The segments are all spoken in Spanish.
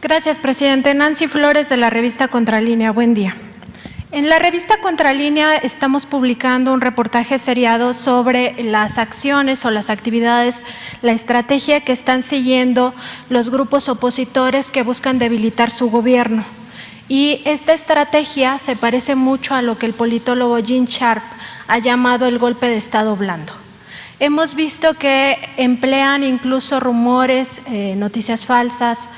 Gracias, presidente. Nancy Flores, de la revista Contralínea. Buen día. En la revista Contralínea estamos publicando un reportaje seriado sobre las acciones o las actividades, la estrategia que están siguiendo los grupos opositores que buscan debilitar su gobierno. Y esta estrategia se parece mucho a lo que el politólogo Gene Sharp ha llamado el golpe de Estado blando. Hemos visto que emplean incluso rumores, noticias falsas,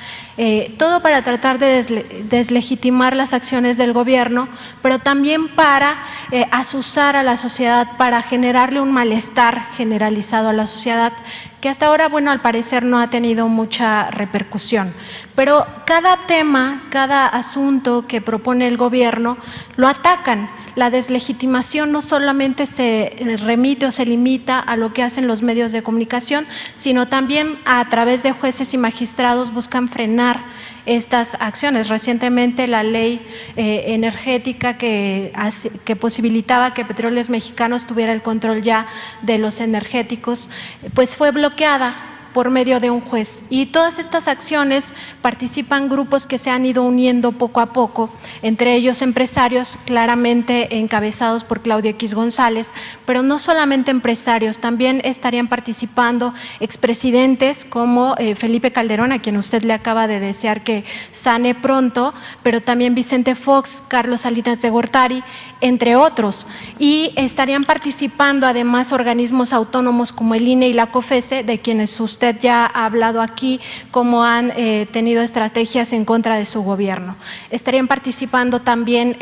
todo para tratar de deslegitimar las acciones del gobierno, pero también para asusar a la sociedad, para generarle un malestar generalizado a la sociedad, que hasta ahora, bueno, al parecer no ha tenido mucha repercusión. Pero cada tema, cada asunto que propone el gobierno, lo atacan. La deslegitimación no solamente se remite o se limita a lo que hacen los medios de comunicación, sino también a través de jueces y magistrados buscan frenar estas acciones. Recientemente la ley energética que posibilitaba que Petróleos Mexicanos tuviera el control ya de los energéticos, pues fue bloqueada por medio de un juez. Y todas estas acciones participan grupos que se han ido uniendo poco a poco, entre ellos empresarios claramente encabezados por Claudio X González, pero no solamente empresarios, también estarían participando expresidentes como Felipe Calderón, a quien usted le acaba de desear que sane pronto, pero también Vicente Fox, Carlos Salinas de Gortari, entre otros. Y estarían participando además organismos autónomos como el INE y la COFESE, de quienes usted ya ha hablado aquí, cómo han tenido estrategias en contra de su gobierno. Estarían participando también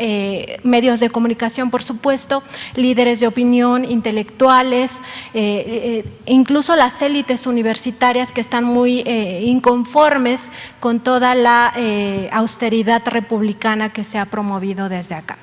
medios de comunicación, por supuesto, líderes de opinión, intelectuales, incluso las élites universitarias que están muy inconformes con toda la austeridad republicana que se ha promovido desde acá.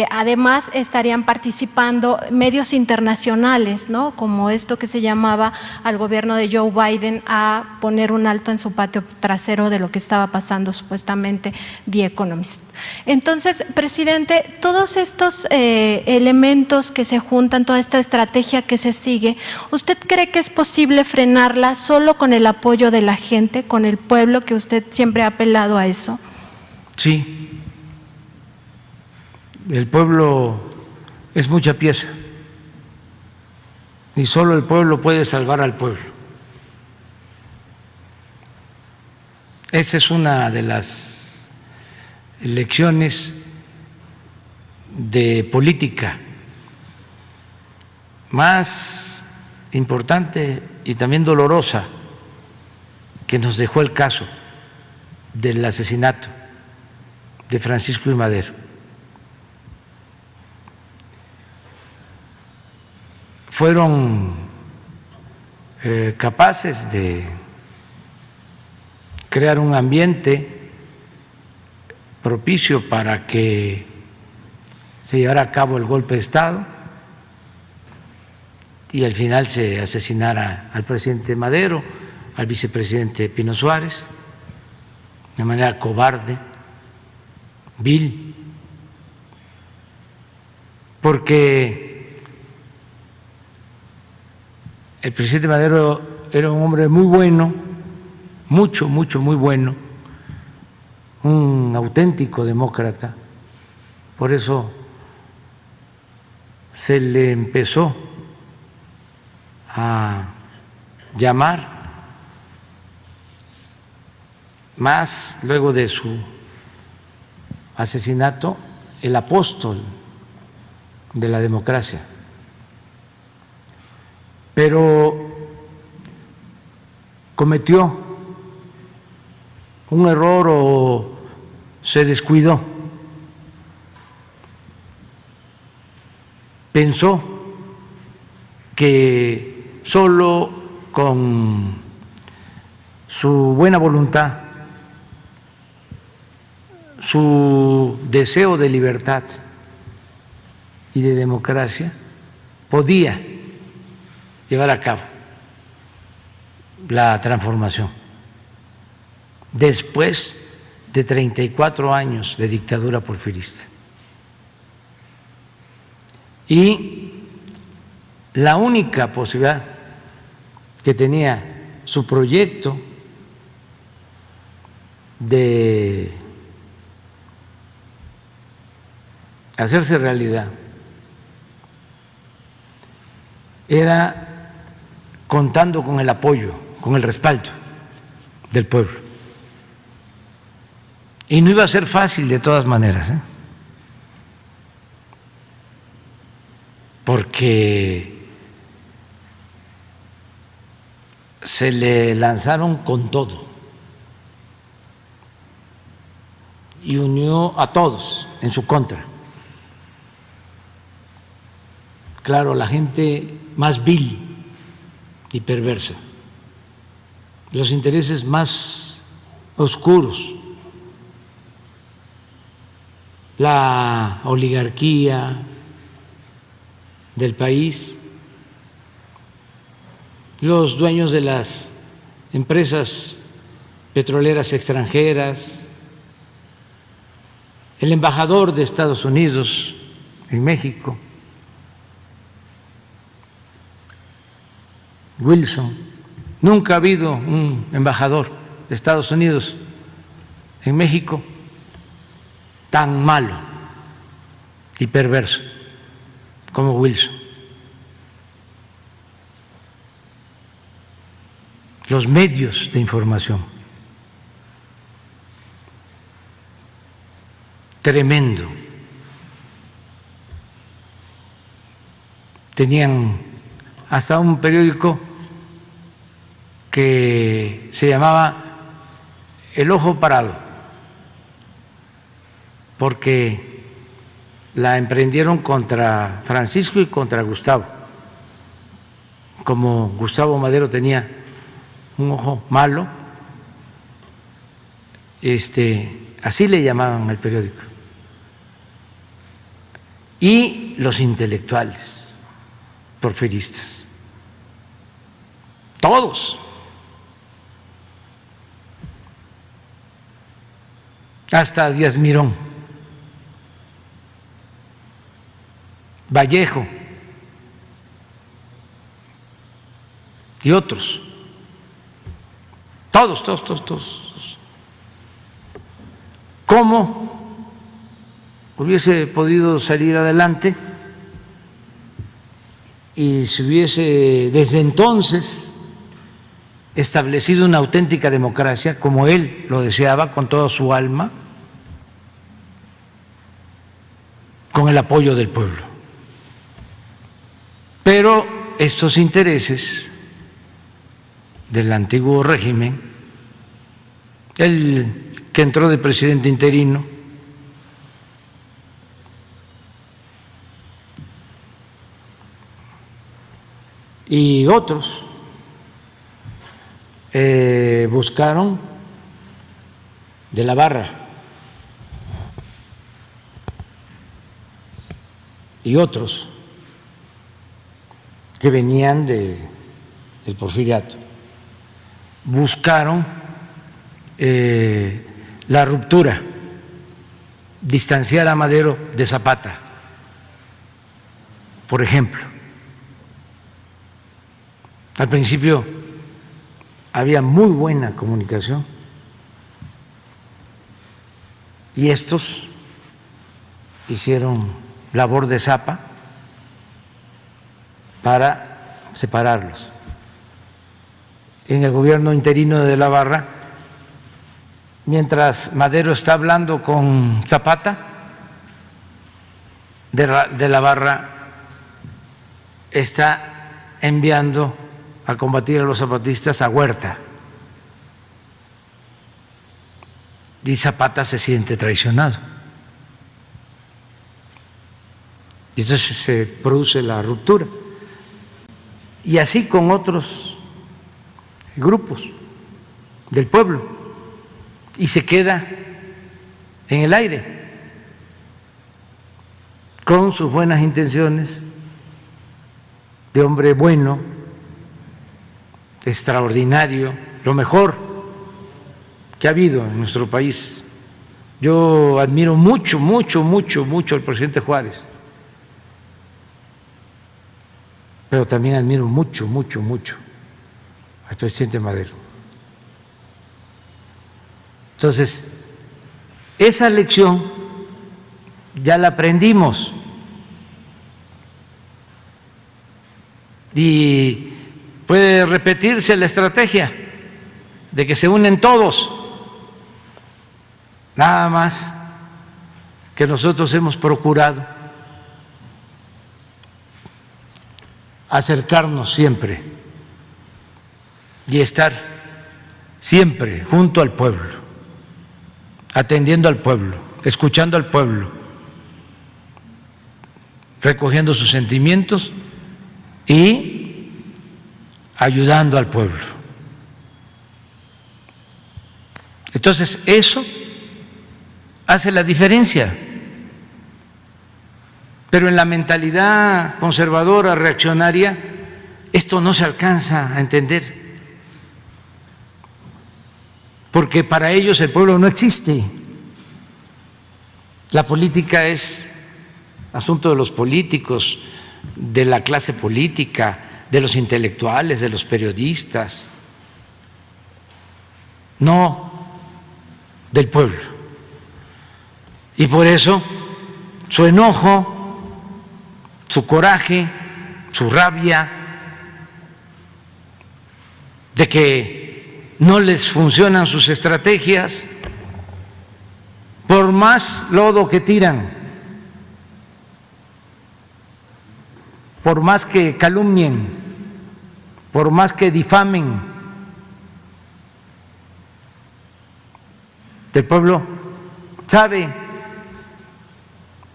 Además, estarían participando medios internacionales, ¿no?, como esto que se llamaba al gobierno de Joe Biden a poner un alto en su patio trasero de lo que estaba pasando supuestamente The Economist. Entonces, presidente, todos estos elementos que se juntan, toda esta estrategia que se sigue, ¿usted cree que es posible frenarla solo con el apoyo de la gente, con el pueblo, que usted siempre ha apelado a eso? Sí, el pueblo es mucha pieza y solo el pueblo puede salvar al pueblo. Esa es una de las lecciones de política más importante y también dolorosa que nos dejó el caso del asesinato de Francisco I. Madero. Fueron capaces de crear un ambiente propicio para que se llevara a cabo el golpe de Estado y al final se asesinara al presidente Madero, al vicepresidente Pino Suárez, de manera cobarde, vil, porque el presidente Madero era un hombre muy bueno, muy bueno, un auténtico demócrata. Por eso se le empezó a llamar, más luego de su asesinato, el apóstol de la democracia. Pero cometió un error o se descuidó. Pensó que solo con su buena voluntad, su deseo de libertad y de democracia, podía llevar a cabo la transformación después de 34 años de dictadura porfirista. Y la única posibilidad que tenía su proyecto de hacerse realidad era contando con el apoyo, con el respaldo del pueblo. Y no iba a ser fácil de todas maneras, porque se le lanzaron con todo y unió a todos en su contra. Claro, la gente más vil y perversa, los intereses más oscuros, la oligarquía del país, los dueños de las empresas petroleras extranjeras, el embajador de Estados Unidos en México, Wilson. Nunca ha habido un embajador de Estados Unidos en México tan malo y perverso como Wilson. Los medios de información, tremendo. Tenían hasta un periódico que se llamaba El Ojo Parado, porque la emprendieron contra Francisco y contra Gustavo. Como Gustavo Madero tenía un ojo malo, así le llamaban al periódico. Y los intelectuales porfiristas, todos, hasta Díaz Mirón, Vallejo y otros, todos. ¿Cómo hubiese podido salir adelante y se hubiese desde entonces establecido una auténtica democracia como él lo deseaba con toda su alma, con el apoyo del pueblo? Pero estos intereses del antiguo régimen, el que entró de presidente interino, y otros buscaron de la Barra y otros que venían del porfiriato, buscaron la ruptura, distanciar a Madero de Zapata, por ejemplo. Al principio había muy buena comunicación y estos hicieron labor de zapa para separarlos. En el gobierno interino de la Barra, mientras Madero está hablando con Zapata, de la Barra está enviando a combatir a los zapatistas a Huerta. Y Zapata se siente traicionado. Y entonces se produce la ruptura. Y así con otros grupos del pueblo. Y se queda en el aire, con sus buenas intenciones de hombre bueno, extraordinario, lo mejor que ha habido en nuestro país. Yo admiro mucho al presidente Juárez, pero también admiro mucho al presidente Madero. Entonces, esa lección ya la aprendimos y puede repetirse la estrategia de que se unen todos, nada más que nosotros hemos procurado acercarnos siempre y estar siempre junto al pueblo, atendiendo al pueblo, escuchando al pueblo, recogiendo sus sentimientos y ayudando al pueblo. Entonces, eso hace la diferencia. Pero en la mentalidad conservadora, reaccionaria, esto no se alcanza a entender, porque para ellos el pueblo no existe. La política es asunto de los políticos, de la clase política, de los intelectuales, de los periodistas, no del pueblo. Y por eso su enojo, su coraje, su rabia de que no les funcionan sus estrategias, por más lodo que tiran, por más que calumnien, por más que difamen, el pueblo sabe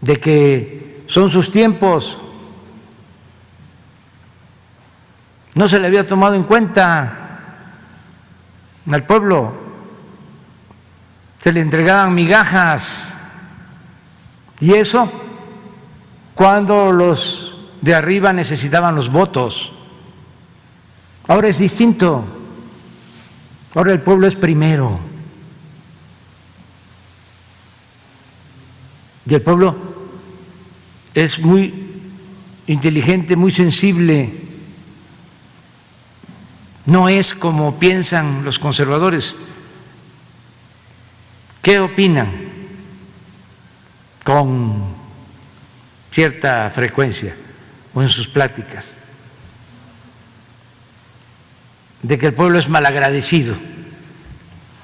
de que son sus tiempos. No se le había tomado en cuenta al pueblo, se le entregaban migajas, y eso cuando los de arriba necesitaban los votos. Ahora es distinto, ahora el pueblo es primero, y el pueblo es muy inteligente, muy sensible. No es como piensan los conservadores. ¿Qué opinan con cierta frecuencia o en sus pláticas? De que el pueblo es malagradecido.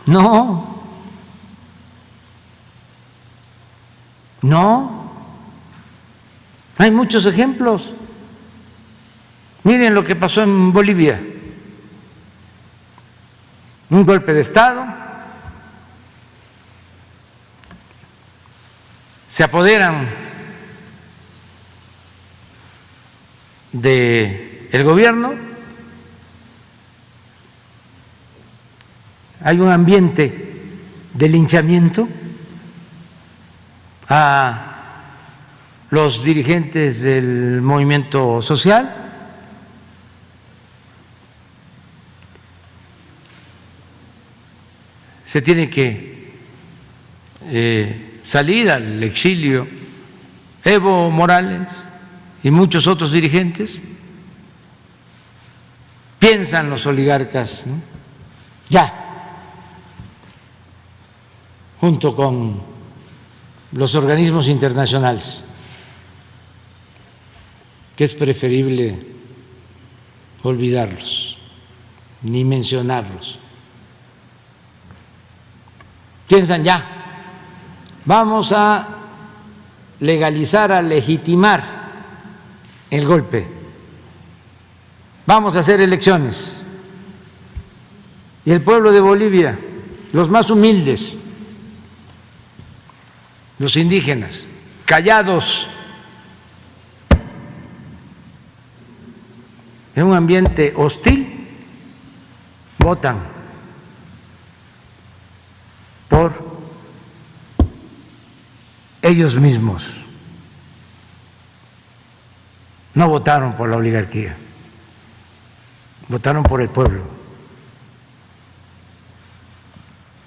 No, no. Hay muchos ejemplos. Miren lo que pasó en Bolivia. Un golpe de Estado, se apoderan del gobierno, hay un ambiente de linchamiento a los dirigentes del movimiento social. Se tiene que salir al exilio Evo Morales y muchos otros dirigentes. Piensan los oligarcas, ¿no? Ya, junto con los organismos internacionales, que es preferible olvidarlos, ni mencionarlos. Piensan ya, vamos a legalizar, a legitimar el golpe, vamos a hacer elecciones. Y el pueblo de Bolivia, los más humildes, los indígenas, callados, en un ambiente hostil, votan por ellos mismos. No votaron por la oligarquía, votaron por el pueblo.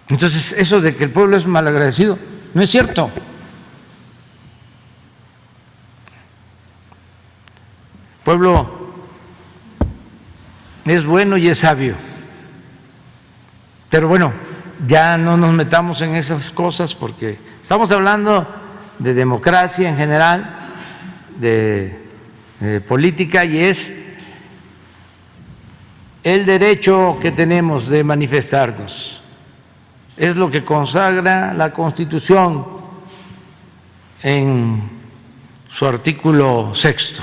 Entonces, eso de que el pueblo es malagradecido, no es cierto. El pueblo es bueno y es sabio, pero bueno, ya no nos metamos en esas cosas porque estamos hablando de democracia en general, de política, y es el derecho que tenemos de manifestarnos. Es lo que consagra la Constitución en su artículo 6.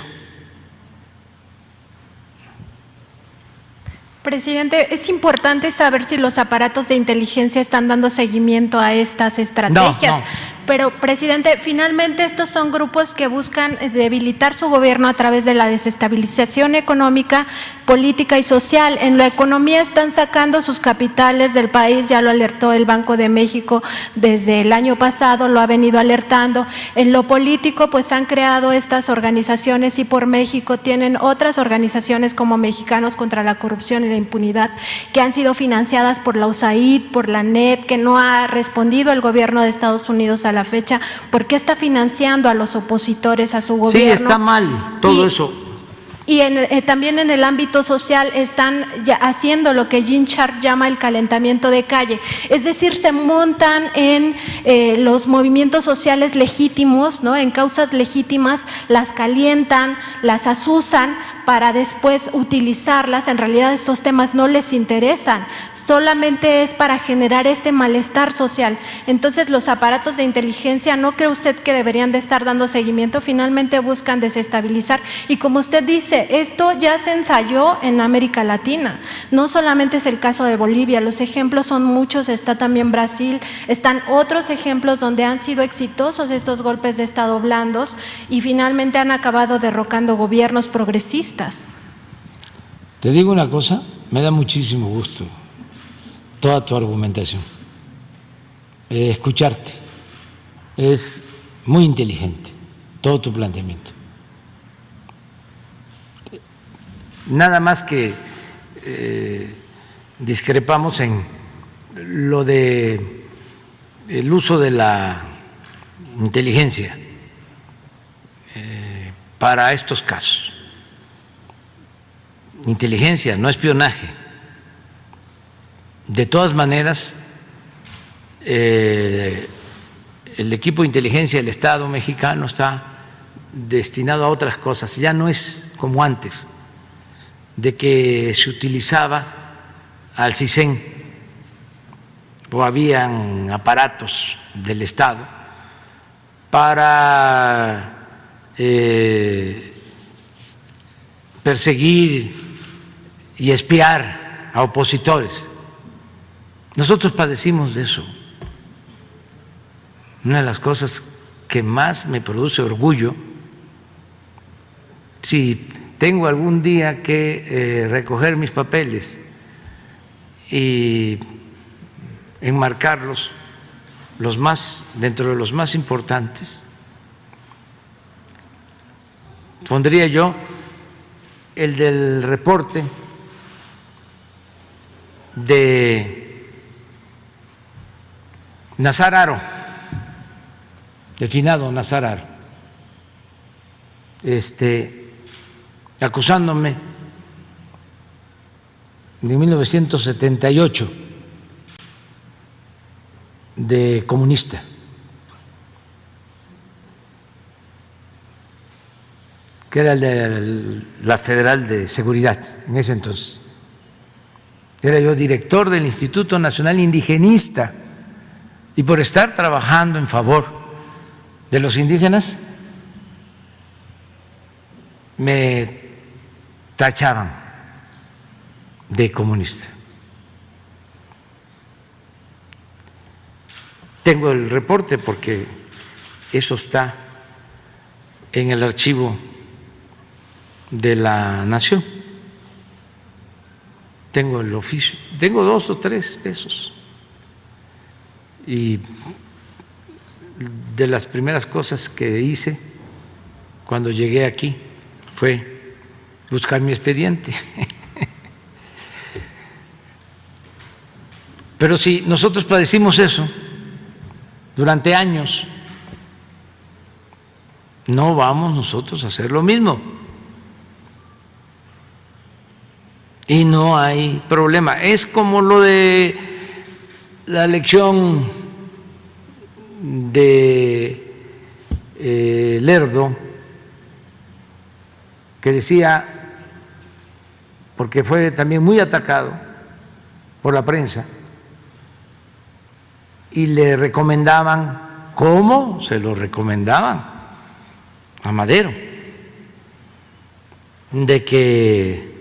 Presidente, es importante saber si los aparatos de inteligencia están dando seguimiento a estas estrategias. No. Pero, presidente, finalmente estos son grupos que buscan debilitar su gobierno a través de la desestabilización económica, política y social. En la economía están sacando sus capitales del país, ya lo alertó el Banco de México desde el año pasado, lo ha venido alertando. En lo político, pues han creado estas organizaciones y por México tienen otras organizaciones como Mexicanos contra la Corrupción y la Impunidad, que han sido financiadas por la USAID, por la NET, que no ha respondido el gobierno de Estados Unidos a la fecha. ¿Por qué está financiando a los opositores a su gobierno? Sí, está mal todo eso. Y también en el ámbito social están ya haciendo lo que Gene Sharp llama el calentamiento de calle. Es decir, se montan en los movimientos sociales legítimos, ¿no? En causas legítimas, las calientan, las asusan para después utilizarlas. En realidad estos temas no les interesan, solamente es para generar este malestar social. Entonces los aparatos de inteligencia, ¿no cree usted que deberían de estar dando seguimiento? Finalmente buscan desestabilizar y como usted dice, esto ya se ensayó en América Latina, no solamente es el caso de Bolivia, los ejemplos son muchos, está también Brasil, están otros ejemplos donde han sido exitosos estos golpes de Estado blandos y finalmente han acabado derrocando gobiernos progresistas. Te digo una cosa, me da muchísimo gusto toda tu argumentación, escucharte, es muy inteligente todo tu planteamiento. Nada más que discrepamos en lo de el uso de la inteligencia para estos casos. Inteligencia, no espionaje. De todas maneras, el equipo de inteligencia del Estado mexicano está destinado a otras cosas, ya no es como antes, de que se utilizaba al CISEN o habían aparatos del Estado para perseguir y espiar a opositores. Nosotros padecimos de eso. Una de las cosas que más me produce orgullo, si tengo algún día que recoger mis papeles y enmarcarlos, dentro de los más importantes, pondría yo el del reporte de Nazar Haro, el finado Nazar Haro, acusándome de 1978 de comunista. Que era el de la Federal de Seguridad en ese entonces. Era yo director del Instituto Nacional Indigenista y por estar trabajando en favor de los indígenas me tachaban de comunista. Tengo el reporte porque eso está en el archivo de la Nación. Tengo el oficio, tengo 2 o 3 de esos. Y de las primeras cosas que hice cuando llegué aquí fue buscar mi expediente. Pero si nosotros padecimos eso durante años, no vamos nosotros a hacer lo mismo. Y no hay problema. Es como lo de la lección de Lerdo, que decía, porque fue también muy atacado por la prensa, y le recomendaban, ¿cómo? Se lo recomendaban a Madero, de que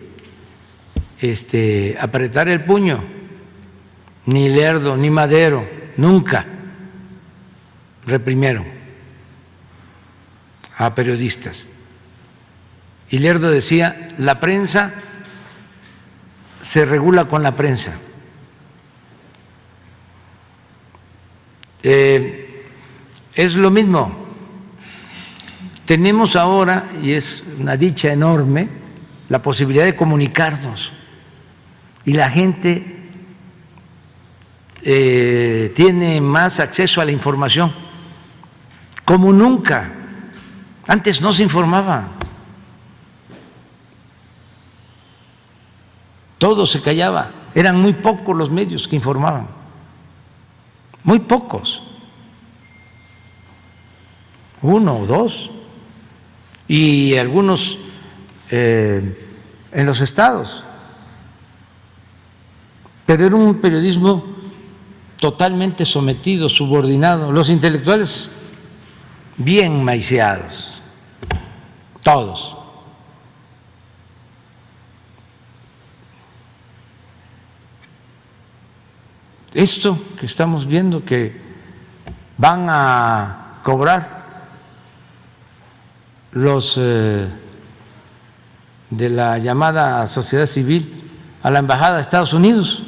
apretar el puño. Ni Lerdo ni Madero nunca reprimieron a periodistas. Y Lerdo decía, la prensa se regula con la prensa. Es lo mismo. Tenemos ahora, y es una dicha enorme, la posibilidad de comunicarnos. Y la gente tiene más acceso a la información, como nunca. Antes no se informaba. Todo se callaba. Eran muy pocos los medios que informaban. Muy pocos. Uno o dos. Y algunos en los estados. Pero era un periodismo totalmente sometido, subordinado. Los intelectuales bien maiceados, todos. Esto que estamos viendo, que van a cobrar los de la llamada sociedad civil a la embajada de Estados Unidos.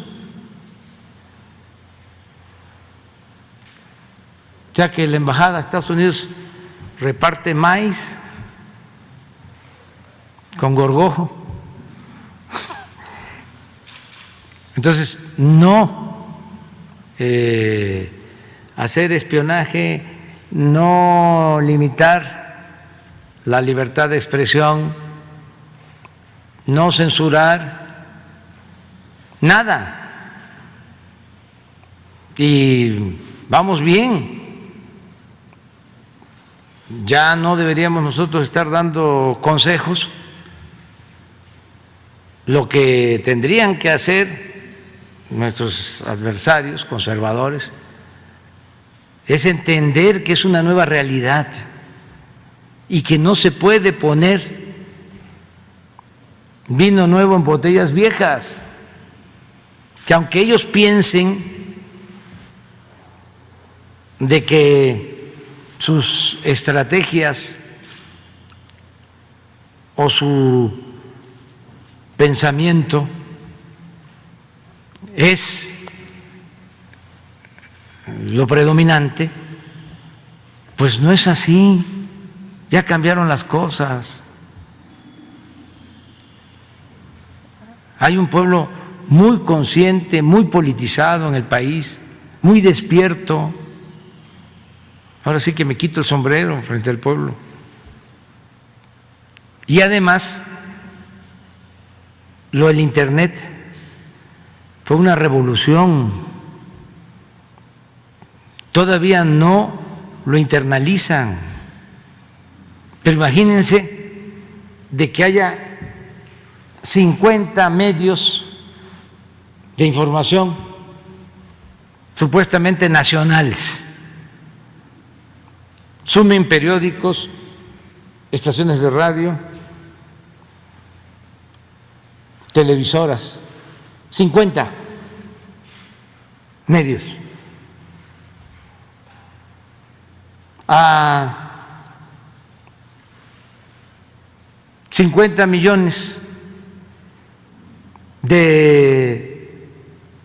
O sea que la embajada de Estados Unidos reparte maíz con gorgojo. Entonces, no hacer espionaje, no limitar la libertad de expresión, no censurar, nada. Y vamos bien. Ya no deberíamos nosotros estar dando consejos. Lo que tendrían que hacer nuestros adversarios conservadores es entender que es una nueva realidad y que no se puede poner vino nuevo en botellas viejas, que aunque ellos piensen de que sus estrategias o su pensamiento es lo predominante, pues no es así. Ya cambiaron las cosas. Hay un pueblo muy consciente, muy politizado en el país, muy despierto. Ahora sí que me quito el sombrero frente al pueblo. Y además, lo del Internet fue una revolución. Todavía no lo internalizan. Pero imagínense de que haya 50 medios de información supuestamente nacionales. Sumen periódicos, estaciones de radio, televisoras, 50 medios. A 50 millones de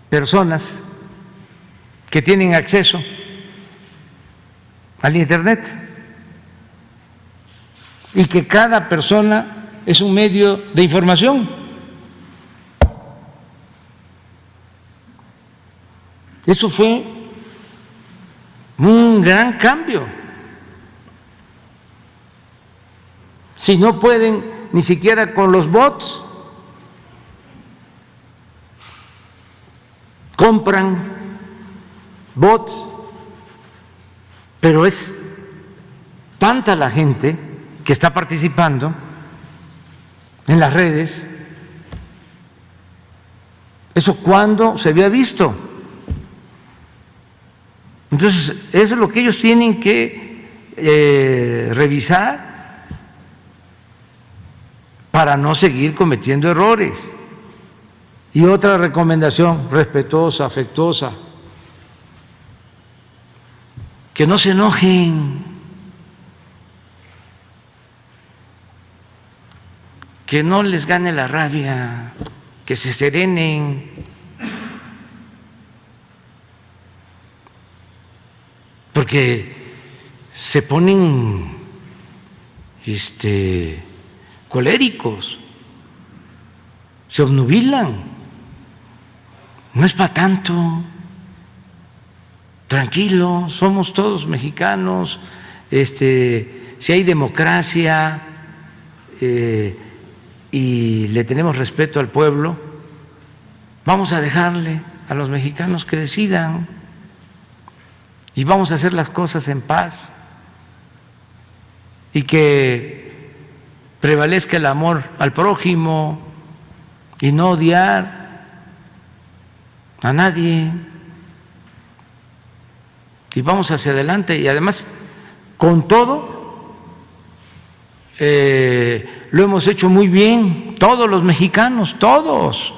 personas que tienen acceso al Internet y que cada persona es un medio de información. Eso fue un gran cambio. Si no pueden ni siquiera con los bots, compran bots, pero es tanta la gente que está participando en las redes. ¿Eso cuándo se había visto? Entonces, eso es lo que ellos tienen que revisar para no seguir cometiendo errores. Y otra recomendación respetuosa, afectuosa, que no se enojen, que no les gane la rabia, que se serenen. Porque se ponen coléricos, se obnubilan. No es para tanto. Tranquilo, somos todos mexicanos. Si hay democracia y le tenemos respeto al pueblo, vamos a dejarle a los mexicanos que decidan y vamos a hacer las cosas en paz y que prevalezca el amor al prójimo y no odiar a nadie. Y vamos hacia adelante. Y además, con todo, lo hemos hecho muy bien, todos los mexicanos, todos,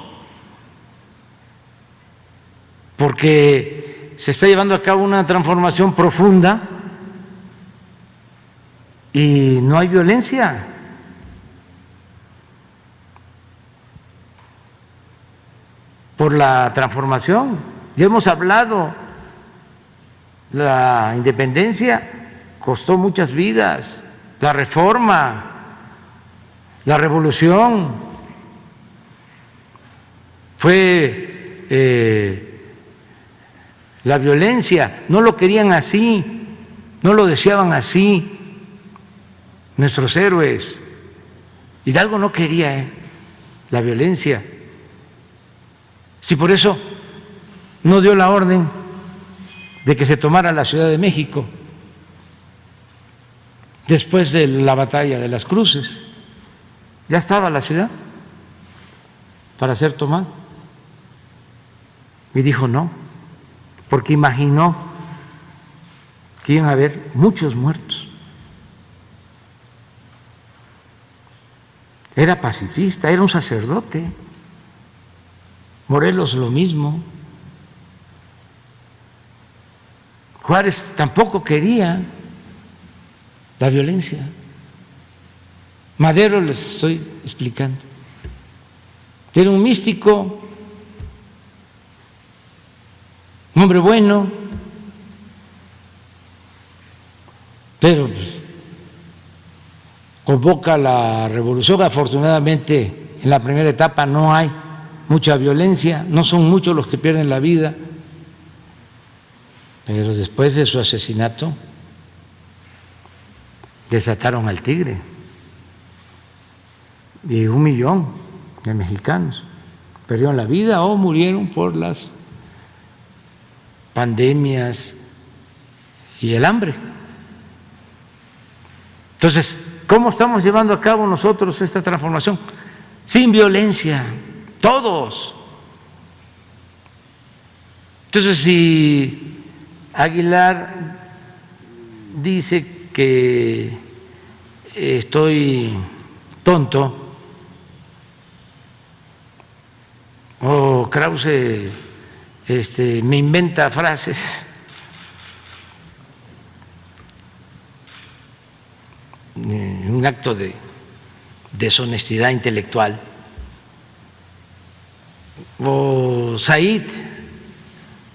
porque se está llevando a cabo una transformación profunda y no hay violencia. Por la transformación, ya hemos hablado, la independencia costó muchas vidas, la reforma, la revolución fue la violencia, no lo querían así, no lo deseaban así nuestros héroes. Hidalgo no quería la violencia. Sí, por eso no dio la orden de que se tomara la Ciudad de México después de la batalla de las Cruces. Ya estaba la ciudad para ser tomada. Y dijo no, porque imaginó que iban a haber muchos muertos. Era pacifista, era un sacerdote. Morelos lo mismo. Juárez tampoco quería la violencia. Madero, les estoy explicando, era un místico, un hombre bueno, pero pues, convoca la revolución. Afortunadamente, en la primera etapa no hay mucha violencia, no son muchos los que pierden la vida, pero después de su asesinato desataron al tigre y 1 millón de mexicanos perdieron la vida o murieron por las pandemias y el hambre. Entonces, ¿cómo estamos llevando a cabo nosotros esta transformación? Sin violencia, todos. Entonces, si Aguilar dice que estoy tonto, o Krause me inventa frases, un acto de deshonestidad intelectual, o Said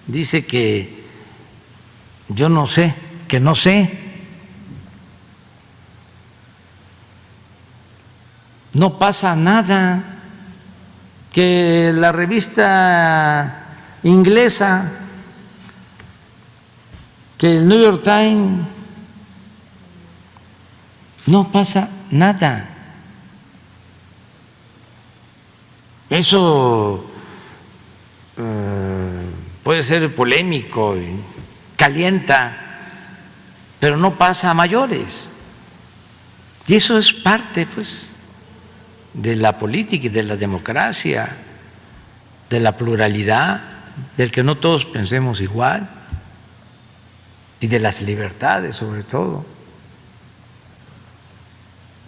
dice que yo no sé, que no sé. No pasa nada, que la revista inglesa, que el New York Times, no pasa nada. Eso puede ser polémico y calienta, pero no pasa a mayores. Y eso es parte, pues, de la política y de la democracia, de la pluralidad, del que no todos pensemos igual y de las libertades sobre todo.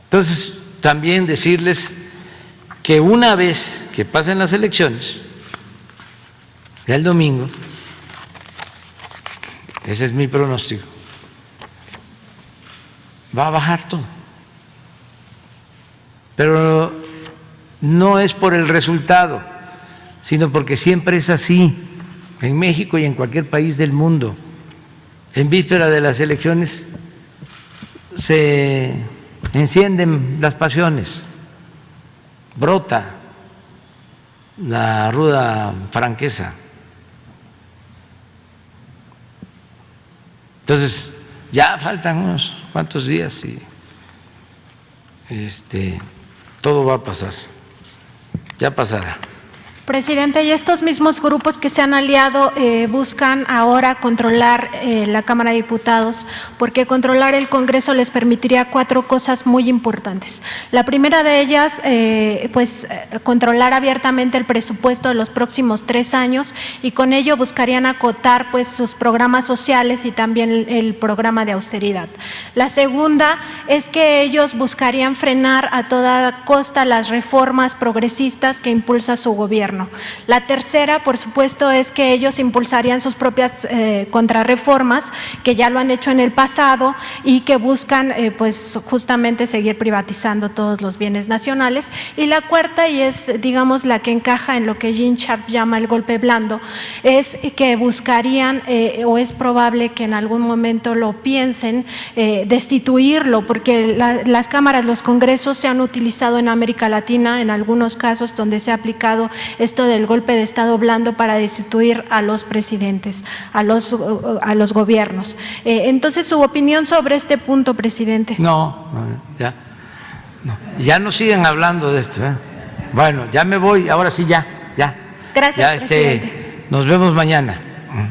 Entonces, también decirles que una vez que pasen las elecciones, ya el domingo, ese es mi pronóstico, va a bajar todo. Pero no es por el resultado, sino porque siempre es así, en México y en cualquier país del mundo. En víspera de las elecciones se encienden las pasiones, brota la ruda franqueza. Entonces, ya faltan unos cuantos días y todo va a pasar, ya pasará. Presidente, y estos mismos grupos que se han aliado buscan ahora controlar la Cámara de Diputados, porque controlar el Congreso les permitiría 4 cosas muy importantes. La primera de ellas, controlar abiertamente el presupuesto de los próximos 3 años y con ello buscarían acotar pues sus programas sociales y también el programa de austeridad. La segunda es que ellos buscarían frenar a toda costa las reformas progresistas que impulsa su gobierno. La tercera, por supuesto, es que ellos impulsarían sus propias contrarreformas, que ya lo han hecho en el pasado y que buscan pues justamente seguir privatizando todos los bienes nacionales. Y la cuarta, y es digamos la que encaja en lo que Gene Sharp llama el golpe blando, es que buscarían o es probable que en algún momento lo piensen, destituirlo, porque las cámaras, los congresos se han utilizado en América Latina en algunos casos donde se ha aplicado esto del golpe de Estado blando para destituir a los presidentes, a los gobiernos. Entonces, su opinión sobre este punto, presidente. Ya no sigan hablando de esto. Bueno, ya me voy, ahora sí ya. Gracias, presidente. Nos vemos mañana.